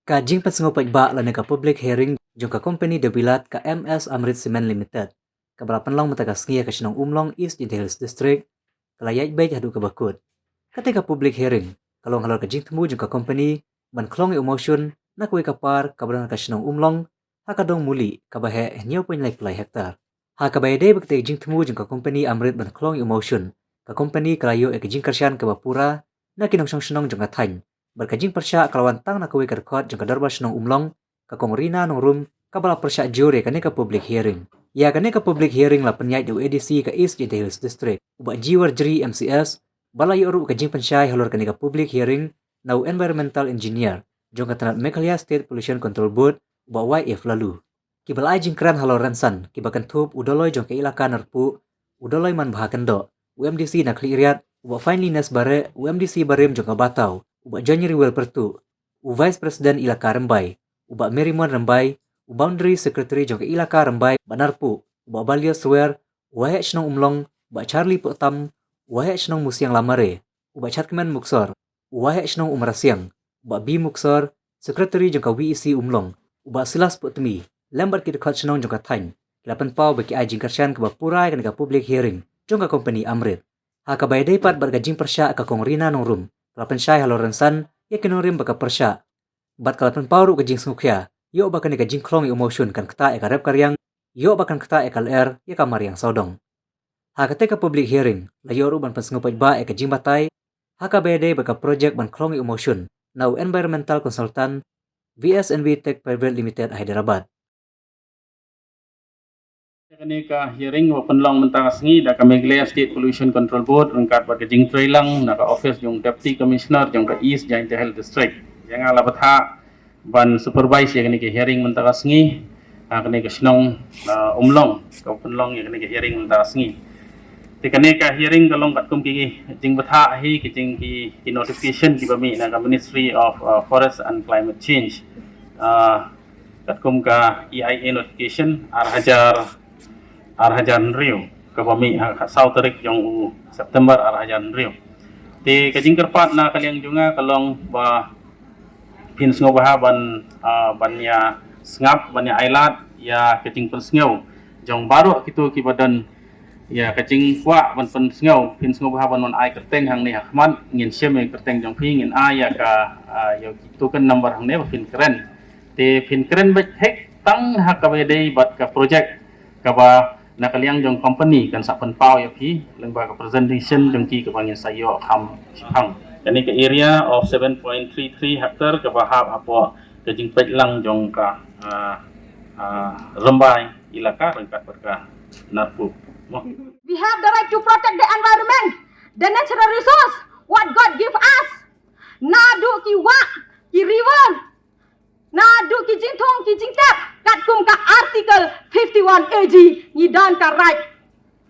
Kajing pensengupat ba la neka public hearing jongka company debilat ka MS Amrit Cement Limited. Kabalapan long mataka sngia ka sinong umlong East Inter Hills District. Kalayat baik hadu ka bakut. Ketika public hearing, kalong halor kajing temu jongka company ban klong emotion na kuwi kapar kabaran ka sinong umlong hakadong muli kabahe nyaw pun like play hektar. Ha kabayade bakte jing temu jongka company Amrit ban klong emotion. Ka company kalayo e kajing karsyan ka bapura na kinong sinong jongka thain. Berkajing persya kalawan tang na kuwi kerkot jong kadarbar sinong umlong ka kongrina nong room kabala persya jure kane ka public hearing. Ya kane ka public hearing la penyait du edisi ka East Inter Hills District. Uba jiwar jeri MCS balai oru kajing pensyai halor kane ka public hearing na environmental engineer jong katanat Meghalaya State Pollution Control Board uba YF lalu. Kibalai jing kran halor ransan kibakan thup udoloy jong ka ilaka narpu udoloy man bahakan do UMDC na kliriat uba finliness bare UMDC barem jong ka batau uba January Well Pertu, Vice President Ilaka Rembai, uba Merimon Rembai, Boundary Secretary jong Ilaka Rembai, Banarpu, uba Balio Swear, Wahek Snong Umlong, uba Charlie Potam, Wahek Snong Musyang Lamare, uba Chatkeman Muksor, Wahek Snong Umrasiang, uba B Muksor, Secretary jong WEC Umlong, uba Silas Potmi, lambat kidekot Snong jong Thain, kilapan pau bagi ajing karsyan ke bapurai ke public hearing jong company Amrit. Ha kabay dapat bergajing persya ka kongrina nong room. Kalapan syai haloran san, ya kinorim baka persya. Bat kalapan pauru kajing sengukya, yo bakan kajing klong emotion kan kata eka rep karyang, yo bakan kata eka ler, ya kamar yang sodong. Ha ketika public hearing, layo ruban pensengupat ba eka jing batai, ha kabede baka project ban klong emotion, now environmental consultant, VSNV Tech Private Limited Hyderabad. Kani ka hearing wa penlong mentang sengi da ka Meghalaya State Pollution Control Board rengkat ba kajing trailang na ka office jong deputy commissioner jong ka East Inter Hills District yang ala batha ban supervise ya kani ka hearing mentang sengi kani ka sinong umlong ka penlong ya kani ka hearing mentang sengi te kani ka hearing kalong kat kum ki jing batha hi ki jing ki notification ki bami na ka Ministry of Forest and Climate Change kat kum ka EIA notification Arhajan Rio ke bami South Terik yang September Arhajan Rio. Di kajing kerpat na kaliang juga kalong ba pin sengau bannya sengap bannya ailat ya kajing pen sengau jong baru kitu kibadan ya kajing kwa ban pen sengau pin sengau ban non ai kerteng hang ni hakmat ngin syem kerteng jong pi ngin ai ya ka ya kitu kan number hang ne pin keren. Di pin keren baik hek tang hak ka bedai bat ka project ka ba na kaliang jong company kan sapan pau ya pi lembaga presentation jong ki ke bangin sayo ham hang yani ke area of 7.33 hektar ke bahab apa ke jing pet lang jong ka rembai ilaka rengkat berka narpu. We have the right to protect the environment, the natural resource what God give us. Nadu ki wa ki river, nadu ki jintong ki jingtap kat kum ka article 51 AG ngidan ka right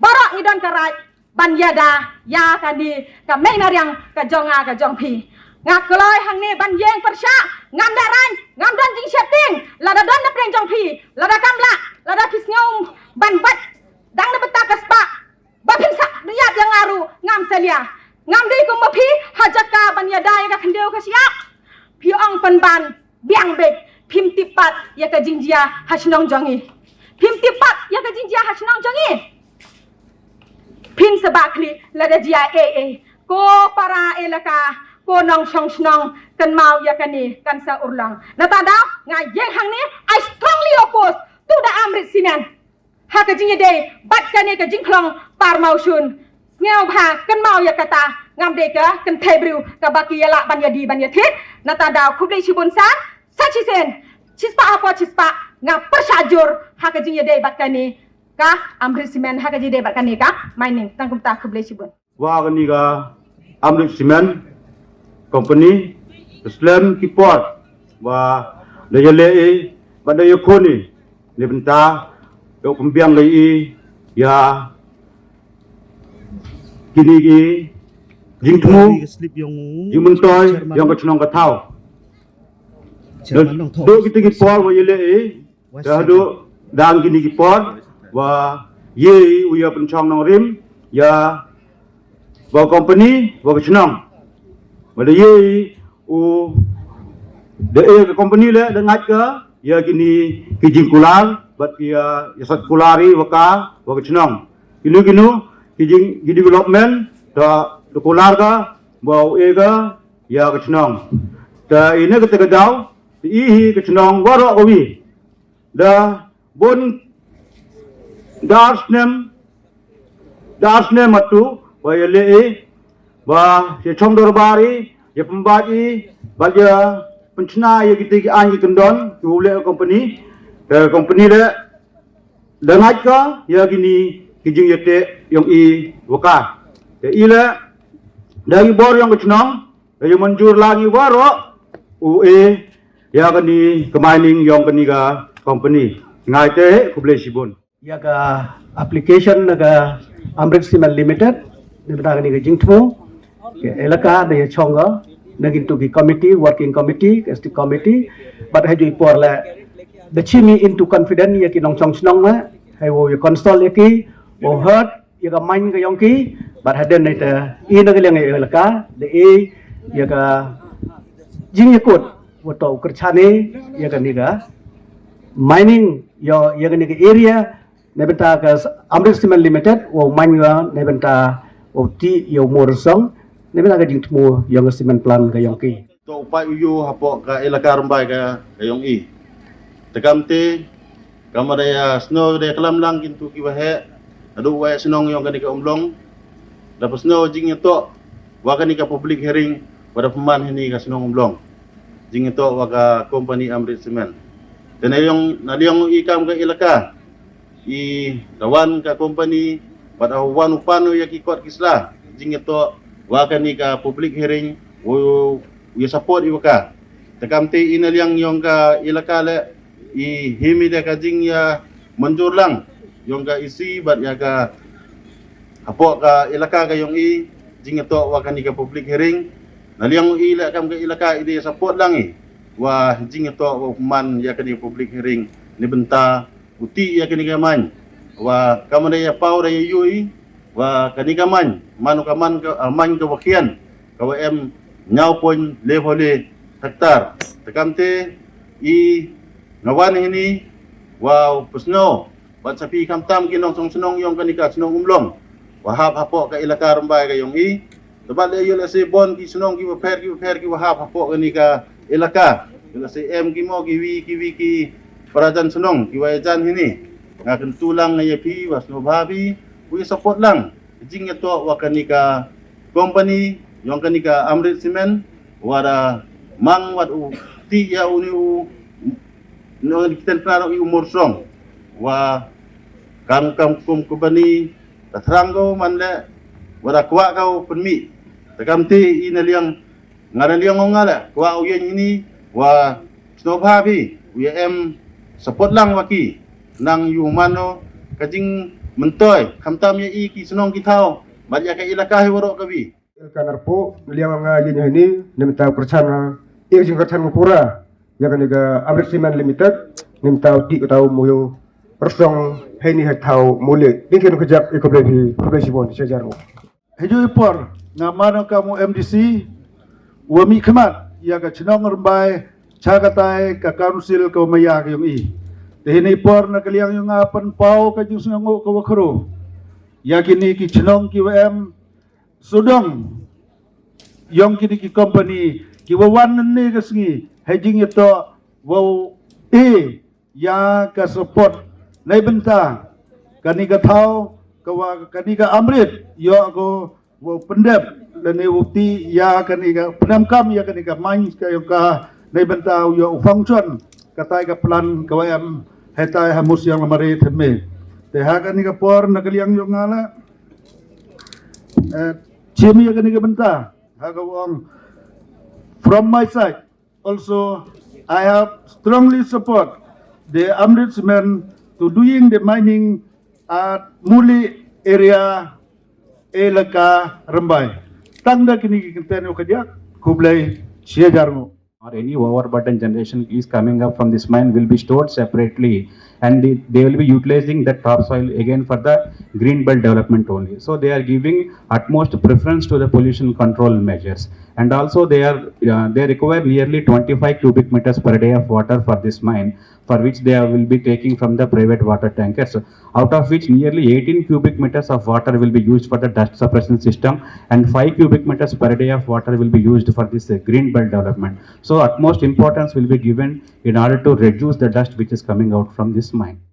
barak ngidan ka right ban yada ya kadi ka menar yang ka jong pi ngakloi hang ni ban yeng persya ngam daran ngam dan jing setting lada don na preng jong pi lada kamla lada kisngom ban bat dang na beta kaspa babin sak riyat yang ngaru ngam selia ngam dei kum pi hajaka ban yada ya ka kendeu ka siap pi ong pan ban biang bek Pim tipat ya ka jingjia hasnong jongi. Pim tipat ya ka jingjia hasnong jongi. Pin sebakli lada jia ko para elaka ko nong snong kan mau ya kani kan sa urlang. Natada ngayeng hang ni I strongly oppose to the Amrit Cement. Ha ka jingye day bat kani ka jingklong par mausun. Ngau ha kan mau ya kata ngam de ka kan thebru ka baki yala ban yadi ban yathit. Natada kublai sibunsan Sachisen, cispa ngap persajur hak jing yede bakani ka Amrit Cement hak jide bakani ka mining tangkum ta keble sibun. Wa gani ga Amrit Cement company Islam kipot wa dayale pada yakoni ni benta yo pembiang lai ya kini gi jing temu jing mentoy yang kecunong katau do kita kipor wa yele dah do dang gini kipor wa ye uya pencong nong rim ya wa company wa kecunong wa ye u The company le dengat ke ya kini kijing kular bat ya sat kulari waka waka chenong. Kinu kijing development da kular ka bau ega ya ke chenong. Da ini ketika dau ihi ke chenong warok kawi. Da bon darsnem atu wa ya le ba ya chong dorbari ya pembaji baja pencena ya kita ki an ki kendon ki ule company le dengat ka ya gini kijing yete yang i waka ya ile dari bor yang kecenong ya manjur lagi waro ue ya kani ke mining yang kani ka company ngai te kuble sibon ya ka application naga Amrit Cement Limited ni benda ni ke jingtmu ke elaka de chonga nagin to ki committee working committee ST committee but haju ipor la the chimi into confident ya ki nong chong chnong ma hai wo ya console ya ki wo heard ya ka main ka yong ki but haden ni ta i na geleng elaka de e ya ka jing yakut wo to kerchane ya ka ni ka mining ya ka ni ka area nebenta ka Amrit Cement Limited wo main ga nebenta wo ti yo morsong nebenta ka jingtmu yang cement plan ka yong ki to upai uyu hapok ka elaka Rembai ka yong i tekamte kamadaya snow de kelam lang kintu ki wahe adu wae senong yong kani ka umlong dapat snow jing to wa kani ka public hearing pada peman ini ka senong umlong jing to wa ka company Amrit Cement tenayong naliong ikam ka elaka i lawan ka company pada wan upano ya ki kot kisla jing to wa kani ka public hearing wo ya support iwaka tekamte inaliang yong ka elaka le i himi dia kajing ya manjur lang yong ka isi bat ya ka apok ka elaka ka yong i jing to wa kani ka public hearing naliang i la kam ka elaka ide support lang i wa jing to wa man ya kani public hearing ni benta uti ya kani ka man wa kamada ya pau da yui wa kani ka man manu ka man ka man ka wakian ka em nyau pon levole hektar tekamte i ngawan ini wow pusno bat sapi kamtam kinong song senong yong kanika senong umlong wahab hapok ka elaka Rembai ka yong i tebat le yul se bon ki senong ki per ki wahab hapok kanika elaka yul se em ki mo ki wi ki perajan senong ki wajan ini ngaken tulang ngayepi wasno babi wi support lang jing to wa kanika company yong kanika Amrit Cement wada mang wat u ti ya uni u no kita plano i umur song wa kam company tatranggo manle wada kwa kau penmi takamti inaliang ngaraliang ngala kwa uyen ini wa snobhabi em support lang waki nang yumano kajing mentoy kamtam ya i ki senong kitau badya ka ilakahi warok kabi kanarpo liang nga yin ini nemta percana jing kerchan pura ya kan ga Amrit Cement Limited nemta di tau moyo persong heni hatau mule dingkin kejap ekonomi bon sejarah heju ipor ngamano kamu MDC wami kemat ya ka chenong Rembai chagatai ka council ka maya ka yung i tehini ipor na kaliang yung apan pau ka jing sungo ka wakro ya kini ki chenong ki wm sudong yung kini ki company ki wawan ni ka singi hejing ito wow ya ka support na ibenta kaniga tau kawa kaniga Amrit yo ako wo pendep dan ukti ya kaniga penamkam ya kaniga main kayo ka na ibenta yo function katay ka plan kawayam hetay hamus yang lamari theme te ha kaniga por nakaliang yo ngala chimi ya kaniga benta ha kawang from my side also I have strongly support the Amrit Cement to doing the mining at Muli area elaka Rembai. Tanda kini kita kerja kublai siajarmu. Or any overburden generation is coming up from this mine will be stored separately and they will be utilizing that topsoil again for the green belt development only. So they are giving utmost preference to the pollution control measures, and also they require nearly 25 cubic meters per day of water for this mine, for which they will be taking from the private water tankers, out of which nearly 18 cubic meters of water will be used for the dust suppression system, and 5 cubic meters per day of water will be used for this green belt development. So utmost importance will be given in order to reduce the dust which is coming out from this mine.